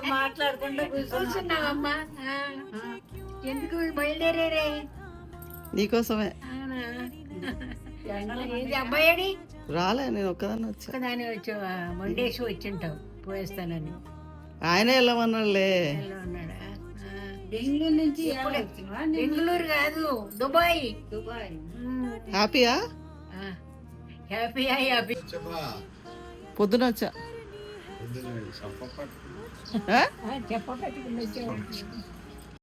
మాట్లాడకుండా కూర్చున్నావమ్మా. ఎందుకు బయలుదేరే? నీకోసమే. ఏది అబ్బాయి రాలే, నేను ఒక్కదాన్ని వచ్చా. ఒక్కదాని వచ్చావా? మండేసి వచ్చింటావు పోయేస్తానని. ఆయనే వెళ్ళమన్నాడులే. ఉన్నాడా? బెంగళూరు నుంచి బెంగళూరు కాదు, దుబాయ్. హ్యాపీయా? హ్యాపీయా? హ్యాపీ. పొద్దున వచ్చా. చెప్పబెట్టుకుని వచ్చావు.